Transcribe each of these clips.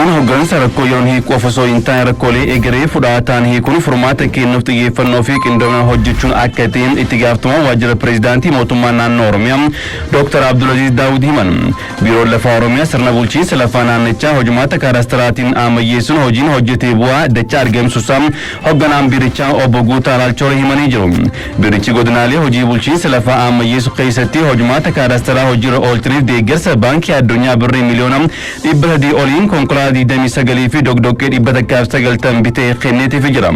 Hojiin hoggansa rakkoo yeroon hiikuu osoo hin taane rakkoolee egeree fudhataan hiikuun furmaata kennuuf xiyyeeffannoo fi qindoomina hojjechuun akka ta'e itti gaafatamaa waajjira pireezidaantii mootummaa naannoo Oromiyaa Dr. Abdulaziz Daawud himan. Biiroon lafaa Oromiyaa sirna bulchiinsa lafaa naannichaa hojumaata kaadastaraatiin ammayyeessuun hojiin hojjetee bu'aa dachaa argamsiisuusaa hogganaan biirichaa obbo Guutaa Laalchooree himanii jiru. Biirichi godinaalee hojii bulchiinsa lafaa ammayyeessuu keessatti hojumaata kaadastaraa hojiirra oolchaniif deeggarsa baankii addunyaa birrii miliyoona 300 oliin konkolaataa 29 fi dogdoqqee 190 bitee kenneetiif jira.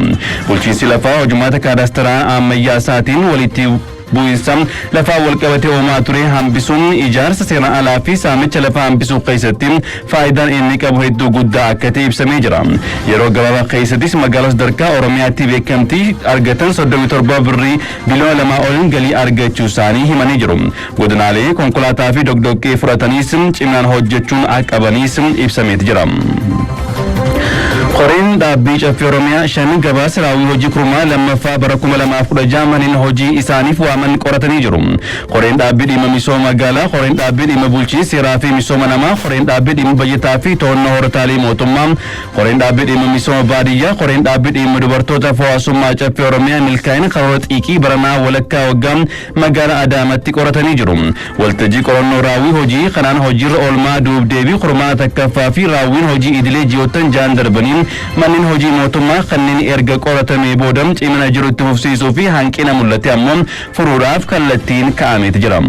Bulchiinsi lafaa hojumaata kaadastaraa ammayyaa isaatiin walitti bu'iinsa lafaa walqabatee uumaa ture hambisuun ijaarsa seeraan alaa fi saamicha lafaa hambisuu keessatti faayidaan inni qabu hedduu guddaa akka ta'e ibsamee jira. Yeroo gabaabaa keessattis magaalota sadarkaa Oromiyaatti beekamtii argatan 37 birrii biliyoona 2 oliin galii argachuu isaanii himanii jiru. Godinaalee konkolaataa fi dogdoqqee fudhataniis ciminaan hojjechuun akka qabaniis ibsamee jira. Qoreen dhaabbii caffee Oromiyaa shan gabaasa raawwii hojii kurmaa lammaffaa bara 2016 maniin hojii isaaniif waaman qoratanii jiru. Qoreen dhaabbii dhimma misooma magaalaa, qoreen dhaabbii dhimma bulchiinsa seeraa fi misooma namaa, qoreen dhaabbii dhimma bajjataa fi to'annoo horataalee mootummaa, qoreen dhaabbii dhimma misooma baadiyyaa, qoreen dhaabbii dhimma dubartoota hawaasummaa caffee Oromiyaa milkaa'ina karoora xiiqii baranaa walakkaa waggaa magaalaa Adaamaatti qoratanii jiru. Waltajjii qorannoo raawwii hojii kanaan hojiirra oolmaa duubdeebii kurmaa takkaffaa fi raawwiin hojii idilee ji'oottan ja'an darbaniin manneen hojii mootummaa kanneen erga qoratamee booda cimina jirutti fufsiisuu fi hanqina mul'ate ammoo furuudhaaf kallattiin kaa'amee jira.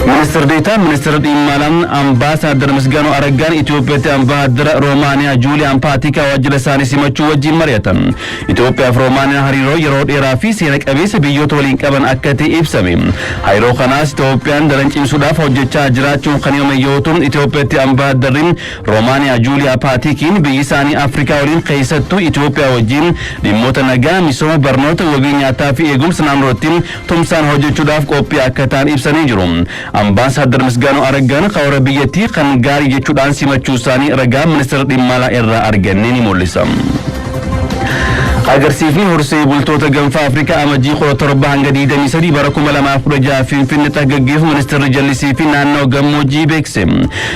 Minister Deetaa Ministeera dhimma alaa Ambaasaadar Misgaanoo Araggaan Itoophiyaatti Ambaasaadara Roomaaniyaa Juuliyaan Paatikaa waajjira isaanii simachuu wajjin mari'atan. Itoophiyaa fi Roomaaniyaan hariiroo yeroo dheeraa fi seena qabeessa biyyoota waliin qaban akka ta'e ibsame. Hariiroo kanaas Itoophiyaan daran cimsuudhaaf hojjechaa jiraachuun kan himame yoo ta'u Itoophiyaatti Ambaasaadariin Roomaaniyaa Juuliyaa Paatikiin biyyi isaanii Afrikaa waliin keessattuu Itoophiyaa wajjin dhimmoota nagaa, misooma, barnoota, wabii nyaataa fi eegumsa naannootti tumsaan hojjechuudhaaf qophii akka ta'an ibsanii jiru. Ambaasaadar Misgaanoo Araggaan karoora biyyattii kan gaarii jechuudhaan simachuu isaanii ragaa ministeera dhimma alaa irraa arganne ni mul'isa. Agarsiifni horsee bultoota gaanfa Afrikaa amajjii 17 hanga 23 bara 2016 Finfinneetti gaggeeffamu ministeerri jallisii fi naannoo gammoojjii beekse.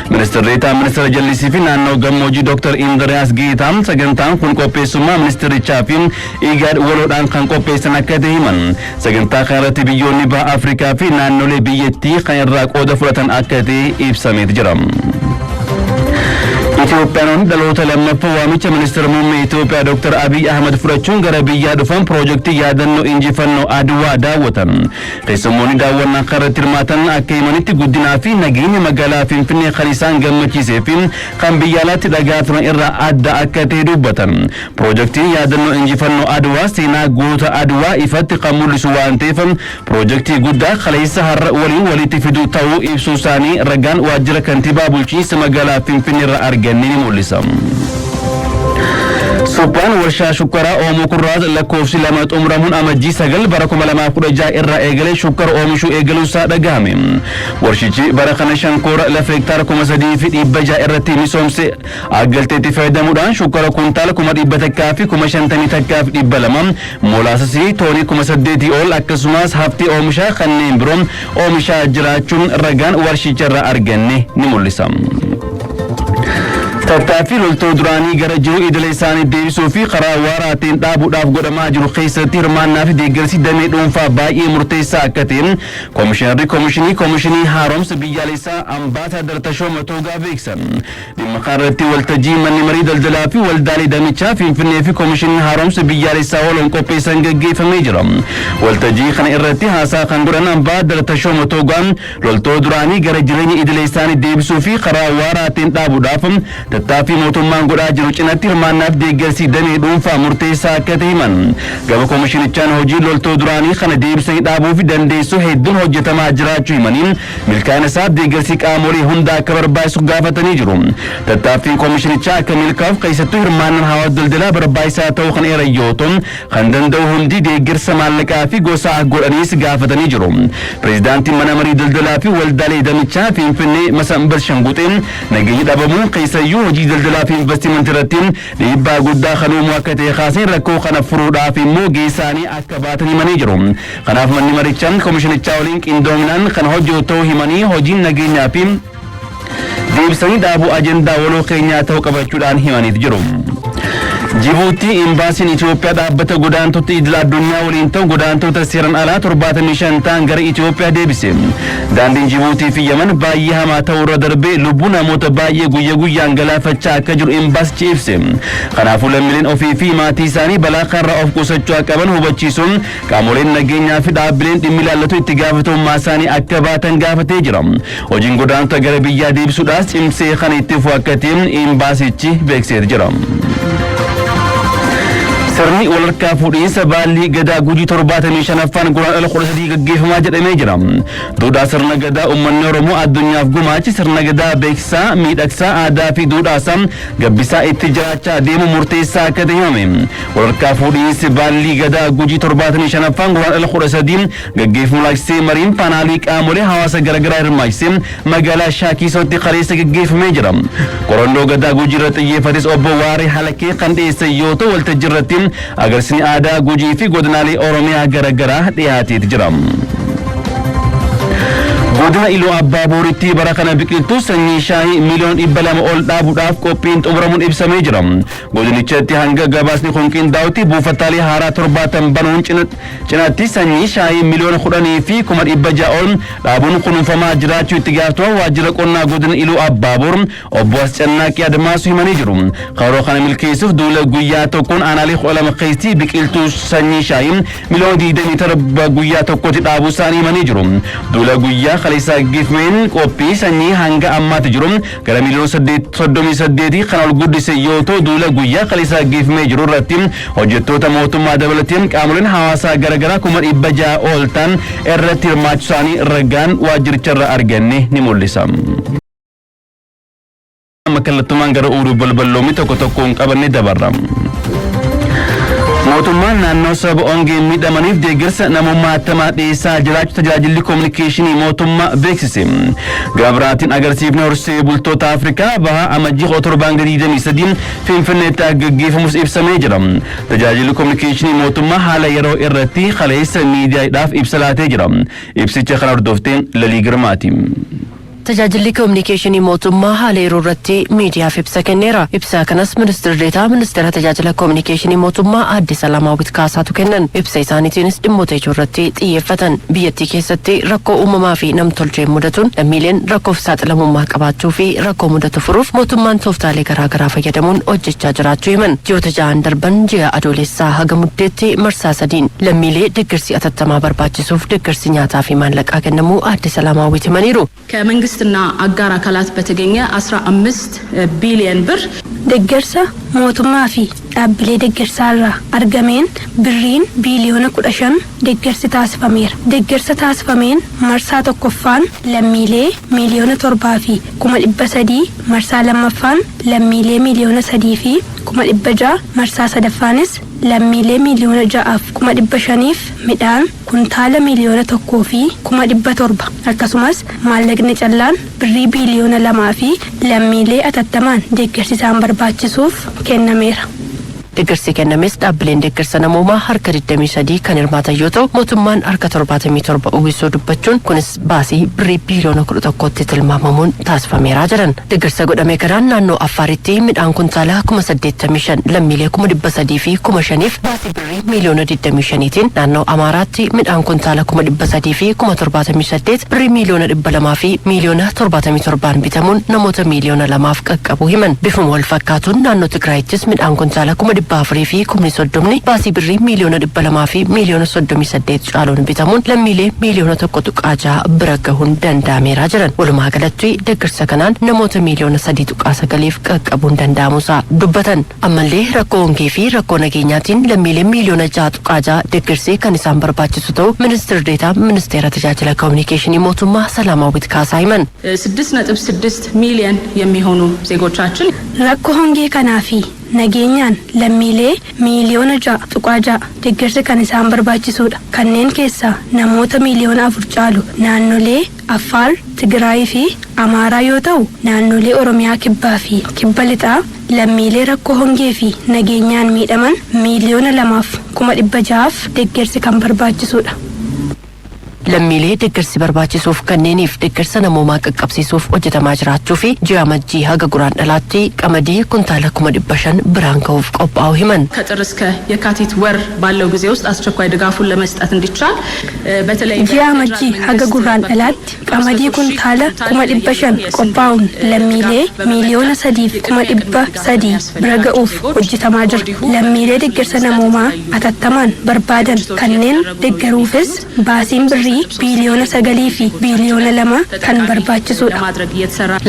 Ministeerri Deetaa Ministeera jallisii fi naannoo gammoojjii Dr. Indiriyaas Geetaan sagantaan kun qopheessummaa ministeerichaa fi IGAD waloodhaan kan qopheessan akka ta'e himan. Sagantaa kanarratti biyyoonni baha Afrikaa fi naannolee biyyattii kan irraa qooda fudhatan akka ta'e ibsamee jira. Itoophiyaan dhaloota lammaffaa waamicha ministeera muummee Itoophiyaa Dr. Abiy Ahmed fudhachuun gara biyyaa dhufan piroojektii yaadannoo injifannoo Adwaa daawwatan. Keessummoonni daawwannaa kanarratti hirmaatan akka himanitti guddinaa fi nageenya magaalaa Finfinnee kan isaan gammachiisee fi kan biyya alaatti dhagaa turan irraa adda akka ta'e dubbatan. Piroojektiin yaadannoo injifannoo Adwaa seenaa goota Adwaa ifatti kan mul'isu waan ta'eef piroojektii guddaa kaleessa har'a waliin walitti fiduu ta'uu ibsuu isaanii ragaan waajjira kantiibaa bulchiinsa magaalaa Finfinnee irraa argame. Ni mul'isa. Suphaan warshaa shukkaraa Oomoo Kurraas lakkoofsi 2 xumuramuun amajjii 9 bara 2016 irraa eegalee shukkara oomishuu eegaluusaa dhagahame. Warshichi bara kana shankoora lafa hektaara 3,600 irratti misoomse aggalteetti fayyadamuudhaan shukkara kuntaala 100 fi 50 fi 200 moolaasasii toonii 8,000 ol akkasumas haftee oomishaa kanneen biroo oomishaa jiraachuun ragaan warshicharraa arganne ni mul'isa. Tattaaffii loltuu duraanii gara jiru idilee isaanii deebisuu fi karaa waaraatiin dhaabuudhaaf godhamaa jiru keessatti hirmaannaa fi deeggarsi damee dhuunfaa baay'ee murteessaa akka ta'e Koomishinii haaromsa biyyaalessaa Ambaasaadar Tashoomaa Toogaa beeksan. Dhimma kanarratti waltajjii manni marii daldalaa fi waldaalee damichaa Finfinnee fi Koomishinii haaromsa biyyaalessaa waloon qopheessan gaggeeffamee jira. Waltajjii kana irratti haasaa kan godhan Ambaasaadar Tashoomaa Toogaan loltuu duraanii gara jireenya idilee isaanii deebisuu fi karaa waaraatiin dhaabuudhaaf tattaaffii mootummaan godhaa jiru cinatti hirmaannaaf deeggarsi damee dhuunfaa murteessaa akka ta'e himan. Gama koomishinichaan hojii loltuu duraanii kana deebisanii dhaabuu fi dandeessuu hedduun hojjetamaa jiraachuu himanii milkaa'ina isaaf deeggarsi qaamolee hunda akka barbaachisu gaafatanii jiru. Tattaaffiin koomishinichaa akka milkaa'uuf keessattuu hirmaannaan hawaasa daldalaa barbaachisaa ta'uu kan eeran yoo ta'u kan danda'u hundi deeggarsa maallaqaa fi gosaa godhaniis gaafatanii jiru. Pireezidaantiin mana marii daldalaa fi waldaalee damichaa Finfinnee Masambar Shanguxeen nageenya dhabamuu keessayyuu hojii daldalaa fi investimentii irratti dhiibbaa guddaa kan uumu akka ta'e kaaseen rakkoo kana furuudhaaf immoo geessaanii akka baatan himanii jiru. Kanaaf manni marichaa koomishinichaa waliin qindoominaan kan hojjetu ta'uu himanii hojiin nageenyaa fi deebisanii dhaabuu ajendaa waloo keenyaa ta'uu qabachuudhaan himaniit jiru. Djibouti imbaasiin Itoophiyaa dhaabbata godaantota idila addunyaa waliin ta'u godaantota seeran alaa 75 ta'an gara Itoophiyaa deebise. Daandiin Djiboutii fi Yemen baay'ee hamaa ta'uu irra darbee lubbuu namoota baay'ee guyyaa guyyaan galaafachaa akka jiru imbaasichi ibse. Kanaafuu lammiileen ofii fi maatii isaanii balaa kanarraa of qusachuu qaban hubachiisuun qaamoleen nageenyaa fi dhaabbileen dhimmi ilaallatu itti gaafatamummaa isaanii akka baatan gaafatee jira. Hojiin godaantota gara biyyaa deebisuudhaas cimsee kan itti fufu akka ta'e imbaasichi beeksisee jira. Sirni walharkaa fuudhiinsa baalli gadaa Gujii 75ffaan guraandhala 13 gaggeeffamaa jedhamee jira. Duudhaa sirna gadaa uummanni Oromoo addunyaaf gumaache sirna gadaa beeksisaa miidhagsaa aadaa fi duudhaasaa gabbisaa itti jiraachaa deemu murteessaa akka ta'e himame. Walharkaa fuudhiinsi baalli gadaa Gujii 75ffaan guraandhala 13 gaggeeffamu laaksisee mariin paanaalii qaamolee hawaasa garaagaraa hirmaachisee magaalaa Shaakisootti kaleessa gaggeeffamee jira. Qorannoo gadaa Gujii irratti xiyyeeffates obbo Waaree Halakee kan dhiyeessan yoo ta'u waltajjii irratti agarsiisni aadaa Gujii fi godinaalee Oromiyaa garaagaraa dhiyaatee jira. Godina Iluu Abbaa Booritti bara kana biqiltuu sanyii shaayii miliyoona 200 ol dhaabuudhaaf qophiin xumuramuun ibsamee jira. Godinichatti hanga gabaasni kun qindaa'utti buufataalee haaraa 70 banuun cinaatti sanyii shaayii miliyoona 10 fi 600 ol dhaabuun kunuunfamaa jiraachuu itti gaafatamaa waajjira qonnaa godina Iluu Abbaa Boor obbo Ascannaaqii Admaasuu himanii jiru. Karoora kana milkeessuuf duula guyyaa tokkoon aanaalee 12 keessatti biqiltuu sanyii shaayii miliyoona 27 guyyaa tokkotti dhaabuu isaanii himanii jiru. Duula guyyaa kaleessa gaggeeffameen qophii sanyii hanga ammaatti jiru gara miliyoona 38 kan ol guddise yoo ta'u duula guyyaa kaleessa gaggeeffamee jiru irratti hojjettoota mootummaa dabalateen qaamoleen hawaasaa garaagaraa 600 ol ta'an irratti hirmaachuu isaanii ragaan waajjiricharraa arganne ni mul'isa. Kallattumaan gara uuruu balballoomii tokko tokkoon qabanne dabarra. Mootummaan naannoo saba ongeen miidhamaniif deeggarsa namummaa hattamaa dhiyeessaa jiraachuu tajaajilli koominikeeshinii mootummaa beeksise. Gabraatiin agarsiifni horsee bultoota Afrikaa bahaa amajjii 7 Finfinneetti gaggeeffamus ibsamee jira. Tajaajilli koominikeeshinii mootummaa haala yeroo irratti kaleessa miidiyaadhaaf ibsa laatee jira. Ibsicha kana hordofteen Lalii Girmaati. Tajaajilli koominikeeshinii mootummaa haala yeroo irratti miidiyaaf ibsa kenneera. Ibsa kanas ministeerri deetaa ministeera tajaajila koominikeeshinii mootummaa Aadde Salaamaawwit Kaasaatu kennan. Ibsa isaaniitiinis dhimmoota ijoo irratti xiyyeeffatan. Biyyattii keessatti rakkoo uumamaa fi namtolcheen mudatuun lammiileen rakkoof saaxilamummaa qabaachuu fi rakkoo mudatu furuuf mootummaan tooftaalee garaagaraa fayyadamuun hojjechaa jiraachuu himan. Ji'oota 6 darban ji'a adoolessaa haga muddeetti marsaa 3 lammiilee deeggarsi atattamaa barbaachisuuf deeggarsi nyaataa fi maallaqaa kennamuu Aadde Salaamaawwit himaniiru. እና አጋር አካላት በተገኘ 15 ቢሊዮን ብር ደገርሳ ሞቱማ ፊ ዳብሌ ደገርሳራ አርገሜን ብሪን ቢሊዮን 15 ደገርስ ታስፈሜር ደገርስ ታስፈሜን መርሳ ተቆፋን ለሚሌ ሚሊዮን 7 ፊ ኩማ ኢበሰዲ መርሳ ለመፋን ለሚሌ ሚሊዮን 3 ፊ ኩማ ኢበጃ መርሳ ሰደፋንስ ለሚሌ ሚሊዮን 6 ኩማ ኢበሸኒፍ ሚዳን ኩንታለ ሚሊዮን 1 ፊ ኩማ ኢበ7 አልከሱማስ ማለግነ ጨላን ብሪ ቢሊዮን 2 ፊ ለሚሌ አተተማን ደገርሲሳን በርባችሱፍ ከነሜራ deeggarsi kennames dhaabbileen deeggarsa namoomaa harka 23 kan hirmaatan yoo ta'u mootummaan harka 77 uwwisuu dubbachuun kunis baasii birrii biiliyoona 11tti tilmaamamuun taasifameera jedhan. Deeggarsa godhame kanaan naannoo Affaaritti midhaan kuntaala 85,000 lammiilee 300 fi 5,000 baasii birrii miiliyoona 25tiin naannoo Amaaraatti midhaan kuntaala 300 fi 78 birrii miiliyoona 200 fi miiliyoona 77 bitamuun namoota miiliyoona 2 qaqqabu himan. Bifuma wal fakkaatuun naannoo Tigraayittis midhaan kuntaala 400 fi 30 baasii birrii miiliyoona 200 fi miiliyoona 38 caaluun bitamuun lammiilee miiliyoona 1.6 bira gahuun danda'ameera jiran. Walumaa galatti deeggarsa kanaan namoota miiliyoona 3.9 qaqqabuun danda'amuusaa dubbatan. Ammallee rakkoo hongee fi rakkoo nageenyaatiin lammiilee miiliyoona 6.6 deeggarsi kan isaan barbaachisu ta'u ministeerri deetaa ministeera tajaajila koominikeeshinii mootummaa Salaamaawwit Kaasaa himan. 6.6 ሚሊዮን የሚሆኑ ዜጎቻችን rakkoo hongee kanaafi nageenyaan lammiilee miiliyoona 6.6 deeggarsa kan isaan barbaachisuudha. Kanneen keessaa namoota miiliyoona 4 caalu naannolee Affaar, Tigraay fi Amaaraa yoo ta'u naannolee Oromiyaa kibbaa fi kibba lixaa lammiilee rakkoo hongee fi nageenyaan miidhaman miiliyoona 2,600 deeggarsi kan barbaachisuudha. lammiilee deeggarsi barbaachisuuf kanneeniif deeggarsa namoomaa qaqqabsiisuuf hojjetamaa jiraachuu fi ji'a Majjii haga Guraandhalaatti qamadii kuntaala 500 biraan ga'uuf qophaa'u himan. ከጥር እስከ የካቲት ወር ባለው ጊዜ ውስጥ አስቸኳይ ድጋፉን ለመስጠት እንዲቻል በተለይ ji'a Majjii haga Guraandhalaatti qamadii kuntaala 500 qophaa'uun lammiilee miliyoona 3,300 bira ga'uuf hojjetamaa jira. Lammiilee deeggarsa namoomaa atattamaan barbaadan kanneen deeggaruufis baasiin birrii biiliyoona 9 fi biiliyoona 2 kan barbaachisudha.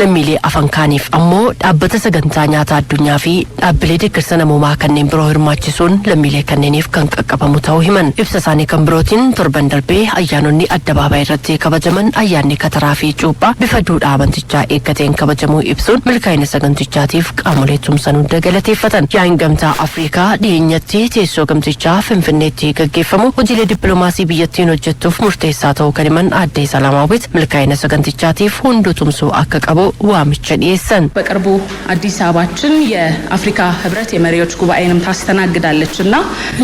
lammiilee afaan kaaniif ammoo dhaabbata sagantaa nyaataa addunyaa fi dhaabbilee deeggarsa namoomaa kanneen biroo hirmaachisuun lammiilee kanneeniif kan qaqqabamu ta'uu himan. Ibsa isaanii kan birootiin torban darbee ayyaanonni addabaabaayii irratti kabajaman ayyaanni kataraa fi cuuphaa bifa duudhaa amantichaa eeggateen kabajamuu ibsuun milkaa'ina sagantichaatiif qaamolee tumsan hunda galateeffatan. Yaa'iin gamtaa Afrikaa dhiyeenyatti teessoo gamtichaa Finfinneetti gaggeeffamu hojiilee dippiloomaasii biyyattiin hojjettuuf murteessaa ta'uu kan himan aadde Salaamaawit milkaa'ina sagantichaatiif hunduu tumsuu akka qabu waamicha dhiyeessan. በቅርቡ አዲስ አበባችን የአፍሪካ ህብረት የመሪዎች ጉባኤንም ታስተናግዳለችና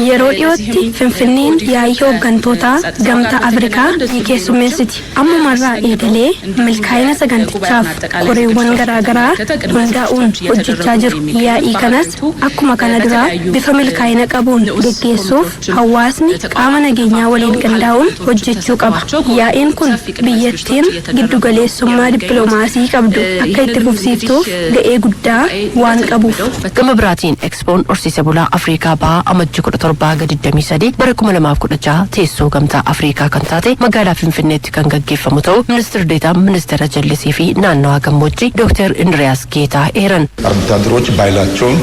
yeroo dhiyootti finfinneen yaa'ii hooggantoota gamtaa Afrikaa ni keessummeessiti. Ammumarraa eegalee milkaa'ina sagantichaaf koreewwan garaagaraa hundaa'uun hojjechaa jiru. Yaa'ii kanas akkuma kana duraa bifa milkaa'ina qabuun geggeessuuf hawaasni qaama nageenyaa waliin qindaa'uun hojjechuu qaba. Yaa'iin kun biyyattiin giddugaleessummaa dippiloomaasii qabdu akka itti fufsiiftuuf ga'ee guddaa waan qabuuf. Gama biraatiin Expoon horsiise bulaa Afrikaa bahaa amajjii 17-23 bara 2016 teessoo gamtaa Afrikaa kan taate magaalaa Finfinneetti kan gaggeeffamu ta'uu ministeerri deetaan ministeera jallisii fi naannawaa gammoojjii Dr. Indiriyaas Geetaa eeran. አርብቶ አደሮች ባህላቸውን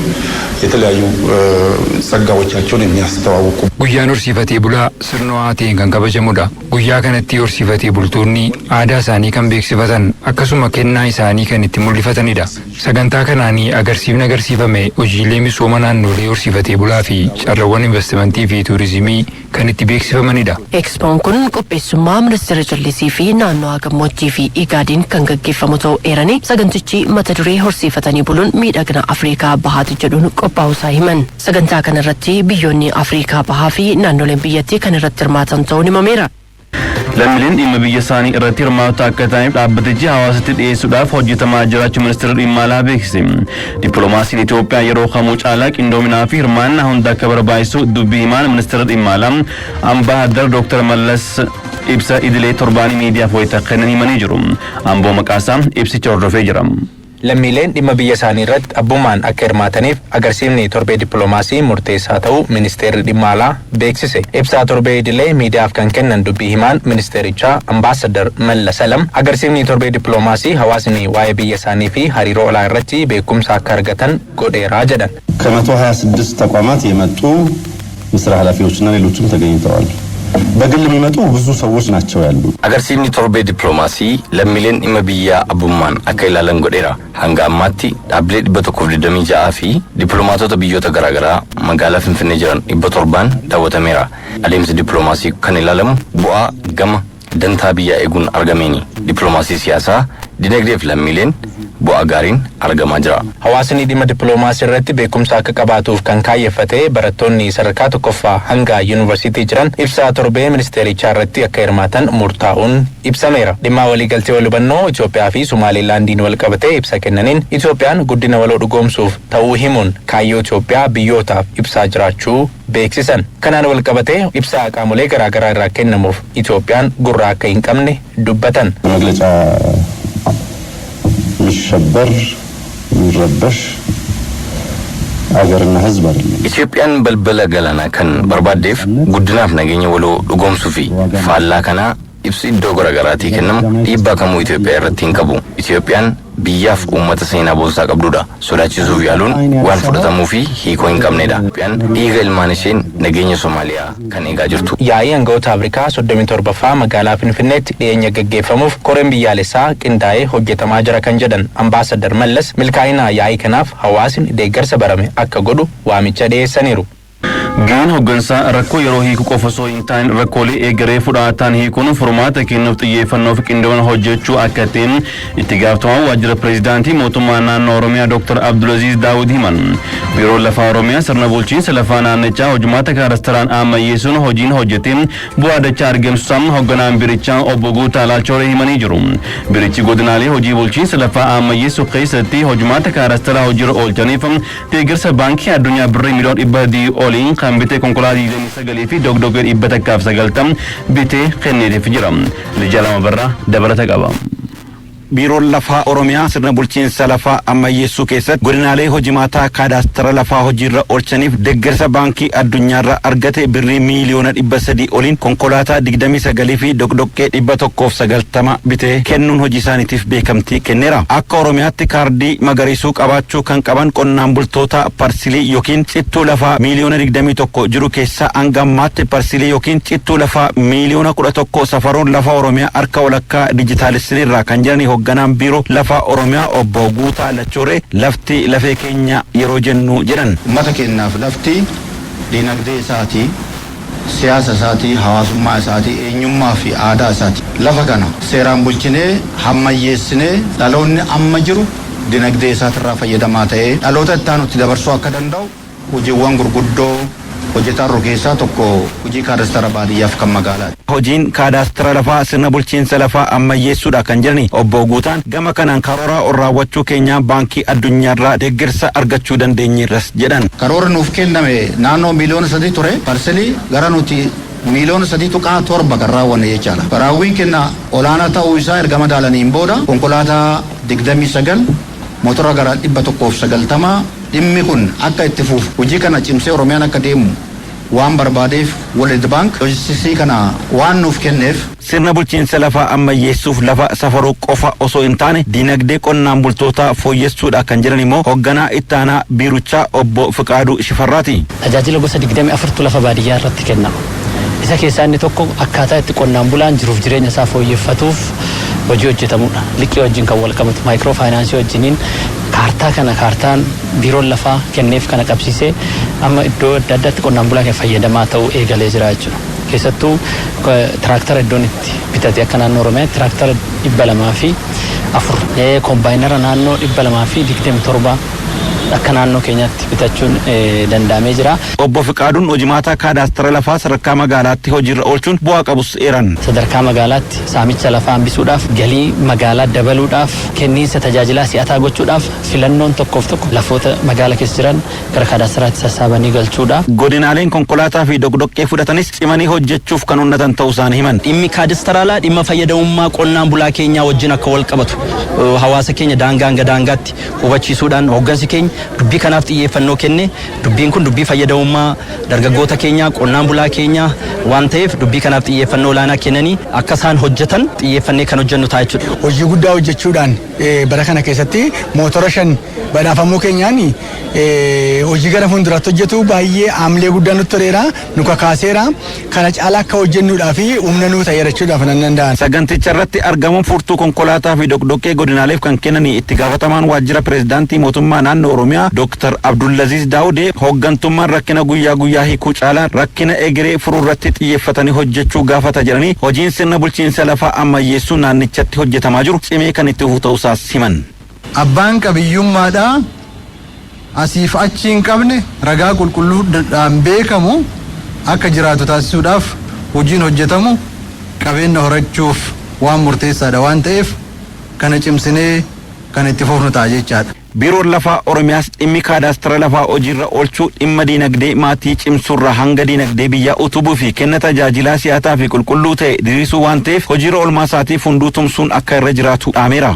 የተለያዩ ጸጋዎቻቸውን የሚያስተዋውቁ guyyaan horsiifatee bulaa sirnawaa ta'een kan kabajamudha. Guyyaa kanatti horsiifatee bultoonni aadaa isaanii kan beeksifatan akkasuma kennaa isaanii kan itti mul'ifatanidha. Sagantaa kanaanii agarsiifni agarsiifame hojiilee misooma naannolee horsiifatee bulaa fi carrawwan investimentii fi tuurizimii kan itti beeksifamanidha. Expoon kun qopheessummaa ministeera jallisii fi naannawaa gammoojjii fi igaadiin kan gaggeeffamu ta'uu eeranii sagantichi mata duree horsiifatanii buluun miidhagina Afrikaa bahaati jedhuun qophaa'uusaa himan. Sagantaa kanarratti biyyoonni Afrikaa bahaa fi naannoleen biyyattii kan irratti hirmaatan ta'uun himameera. lammiileen dhimma biyya isaanii irratti hirmaatu akka ta'aniif dhaabbatichi hawaasatti dhiyeessuudhaaf hojjetamaa jiraachuu ministeerri dhimma alaa beeksise. Dippiloomaasiin Itoophiyaa yeroo kamuu caalaa qindoominaa fi hirmaannaa hunda akka barbaachisu dubbii himaan ministeera dhimma alaa Ambaasaddar Dr. Mallas ibsa idilee torbaanii miidiyaaf wayita kennan himanii jiru. Amboo maqaasaa ibsicha hordofee jira. lammiileen dhimma biyya isaanii irratti abbummaan akka hirmaataniif agarsiifni torbee dippiloomaasii murteessaa ta'uu ministeerri dhimma alaa beeksise. Ibsaa torbee idilee miidiyaaf kan kennan dubbii himaan ministeerichaa Ambaasaddar Mallas Alam agarsiifni torbee dippiloomaasii hawaasni waa'ee biyya isaanii fi hariiroo alaa irratti beekumsa akka argatan godheeraa jedhan. ከ126 ተቋማት የመጡ የሥራ ኃላፊዎችና ሌሎችም ተገኝተዋል። በግል የሚመጡ ብዙ ሰዎች ናቸው ያሉ። agarsiifni torbee dippiloomaasii lammiileen dhimma biyyaa abbummaan akka ilaalan godheera. Hanga ammaatti dhaabbilee 126 fi dippiloomaatota biyyoota garaagaraa magaalaa Finfinnee jiran 700 daawwatameera. Adeemsi dippiloomaasii kan ilaalamu bu'aa gama dantaa biyyaa eeguun argameeni. Dippiloomaasii siyaasaa dinagdee fi lammiileen bu'aa gaariin argamaa jira. Hawaasni dhimma dippiloomaasii irratti beekumsa akka qabaatuuf kan kaayeffatee barattoonni sadarkaa tokkoffaa hanga yuunivarsiitii jiran ibsaa torbee ministeerichaa irratti akka hirmaatan murtaa'uun ibsameera. Dhimma waliigaltee wal hubannoo Itoophiyaa fi Somaalilaandiin wal qabatee ibsa kennaniin Itoophiyaan guddina waloo dhugoomsuuf ta'uu himuun kaayyoo Itoophiyaa biyyootaaf ibsaa jiraachuu beeksisan. Kanaan wal qabatee ibsaa qaamolee garaagaraa irraa kennamuuf Itoophiyaan gurra akka hin qabne dubbatan. የሚሸበር የሚረበሽ አገርና ህዝብ አይደለም። Itoophiyaan balbala galaanaa kan barbaaddeef guddinaaf nageenya waloo dhugoomsuu fi faallaa kana ibsi iddoo garaagaraatii kennamu dhiibbaa kamuu Itoophiyaa irratti hin qabu. Itoophiyaan biyyaaf uummata seenaa boonsaa qabdudha. Sodaachisuuf yaaluun waan fudhatamuu fi hiikoo hin qabnedha. Itoophiyaan dhiiga ilmaan isheen nageenya Somaaliyaa kan eegaa jirtu. Yaa'ii aangawoota Afrikaa 37ffaa magaalaa Finfinneetti dhiyeenya gaggeeffamuuf koreen biyyaalessaa qindaa'ee hojjetamaa jira kan jedhan Ambaasaddar Mallas milkaa'ina yaa'ii kanaaf hawaasni deeggarsa barame akka godhu waamicha dhiyeessaniiru. Gaan hoggansaa rakkoo yeroo hiiku qofa osoo hin taane rakkoolee eegaree fudhatan hiikuun furmaata kennuuf xiyyeeffannoo fi qindoomina hojjechuu akka ta'e itti gaafatamaa waajjira pireezidaantii mootummaa naannoo Oromiyaa Dr. Abdulaziz Daawud himan. Biiroon lafaa Oromiyaa sirna bulchiinsa lafaa naannichaa hojimaata kaarastaraan ammayyeessuun hojiin hojjeteen bu'aa dachaa argamsiisuun hogganaan biirichaa obbo Guutaa Laalchooree himanii jiru. Biirichi godinaalee hojii bulchiinsa lafaa ammayyeessuu keessatti hojimaata kaarastaraa hojiirra oolchaniif deeggarsa baankii addunyaa birrii miliyoona 100 oliin kan bitee konkolaataa 29 fi dogdogee 190 bitee kenneef jira. Lijaalama Barraa dabalata qaba. Biiroon lafaa Oromiyaa sirna bulchiinsa lafaa ammayyeessuu keessatti godinaalee hojimaataa kaadaastara lafaa hojiirra oolchaniif deeggarsa baankii addunyaarraa argate birrii miliyoona 300 oliin konkolaataa 29 fi dogdoqqee 190 bitee kennuun hojii isaaniitiif beekamtii kenneera. Akka Oromiyaatti kaardii magariisuu qabaachuu kan qaban qonnaan bultoota parsilii yookiin cittuu lafaa miliyoona 21 jiru keessaa hanga ammaatti parsilii yookiin cittuu lafaa miliyoona 11 safaruun lafaa Oromiyaa harka walakkaa dijitaalessiniirraa kan jiranii hogganaan biiroo lafaa Oromiyaa obbo Guutaa Laalchooree lafti lafee keenya yeroo jennu jedhan. Uummata keenyaaf lafti dinagdee isaatii, siyaasa isaatii, hawaasummaa isaatii, eenyummaa fi aadaa isaatii. Lafa kana seeraan bulchinee hammayyeessinee dhaloonni amma jiru dinagdee isaatirraa fayyadamaa ta'ee dhaloota itti aanutti dabarsuu akka danda'u hojiiwwan gurguddoo hojjetarru keessaa tokko hojii kaadastara baadiyyaaf kan magaalaati. Hojiin kaadastara lafaa sirna bulchiinsa lafaa ammayyeessuudha kan jirani obbo Guutaan gama kanaan karoora raawwachuu keenyaa baankii addunyaarraa deeggarsa argachuu dandeenyeerras jedhan. Karoora nuuf kenname naannoo miliyoona 3 ture parselii gara nuti miliyoona 3.7 kan raawwanne jechaadha. Raawwiin kenna olaanaa ta'uu isaa erga madaalaniin booda konkolaataa 29 motora gara 190 dhimmi kun akka itti fufu hojii kana cimsee Oromiyaan akka deemu waan barbaadeef World Bank loojistisii kana waan nuuf kenneef sirna bulchiinsa lafaa ammayyeessuuf lafa safaruu qofa osoo hin taane dinagdee qonnaan bultootaa fooyyessuudha kan jiran immoo hogganaa ittaanaa biirichaa obbo Fiqaaduu Shifarraati. Tajaajila gosa 24 lafa baadiyyaa irratti kennama. Isa keessaa inni tokko akkaataa itti qonnaan bulaan jiruuf jireenya isaa fooyyeffatuuf hojii hojjetamudha. Liqii wajjin kan wal qabatu maayikiroo faayinaansii wajjiniin kaartaan biiroon lafaa kenneef kana qabsiisee amma iddoo adda addaatti qonnaan bulaa kan fayyadamaa ta'uu eegalee jira jechuudha. Keessattuu tiraaktara iddoon itti bitate akka naannoo Oromiyaatti tiraaktara 204 kombaayinara naannoo 227 akka naannoo keenyaatti bitachuun danda'amee jira. Obbo Fiqaaduun hojimaata kaadaastara lafaa sadarkaa magaalaatti hojiirra oolchuun bu'aa qabus eeran. Sadarkaa magaalaatti saamicha lafaa hambisuudhaaf galii magaalaa dabaluudhaaf kenniinsa tajaajilaa si'ataa gochuudhaaf filannoon tokkoof tokko lafoota magaala keessa jiran gara kaadaastaraatti sassaabanii galchuudha. Godinaaleen konkolaataa fi dogdoqqee fudhatanis cimanii hojjechuuf kan honnatan ta'uu isaanii himan. Dhimmi kaadastaraalaa dhimma fayyadamummaa qonnaan bulaa keenyaa wajjin akka wal qabatu hawaasa keenya daangaa hanga daangaatti hubachiisuudhaan hooggansi keenya dubbii kanaaf xiyyeeffannoo kenne. Dubbiin kun dubbii fayyadamummaa dargaggoota keenyaa qonnaan bulaa keenyaa waan ta'eef dubbii kanaaf xiyyeeffannoo olaanaa kennanii akka isaan hojjetan xiyyeeffannee kan hojjennu ta'a jechuudha. Hojii guddaa hojjechuudhaan bara kana keessatti mootora 5 badhaafamuu keenyaan hojii gara fuulduraatti hojjetu baay'ee aamilee guddaa nutti toleera nu kakaaseera kana caalaa akka hojjennuudhaa fi humna nuu tayyadachuudhaaf nan danda'an. Saganticha irratti argamuun furtuu konkolaataa fi dogdoqqee godinaaleef kan kennanii itti gaafatamaan waajjira pireezidaantii mootummaa naannoo Oromiyaa Dr. Abdulaziz Daawudee hooggantummaan rakkina guyyaa guyyaa hiikuu caalaa rakkina egeree furuu irratti xiyyeeffatanii hojjechuu gaafata jedhanii hojiin sirna bulchiinsa lafaa ammayyeessuu naannichatti hojjetamaa jiru cimee kan itti fufu ta'uusaas himan. Abbaan qabiyyummaadhaa asiif achi hin qabne ragaa qulqulluudhaan beekamu akka jiraatu taasisuudhaaf hojiin hojjetamu qabeenya horachuuf waan murteessaadha waan ta'eef kana cimsinee kan itti fufnu ta'a jechaadha. Biiroon lafaa Oromiyaas dhimmi kaadaastara lafaa hojiirra oolchuu dhimma diinagdee maatii cimsuurraa hanga diinagdee biyyaa utubuu fi kenna tajaajilaa siyaasaa fi qulqulluu ta'e diriirsuu waan ta'eef hojiirra oolmaa isaatiif hunduu tumsuun akka irra jiraatu dhaameera.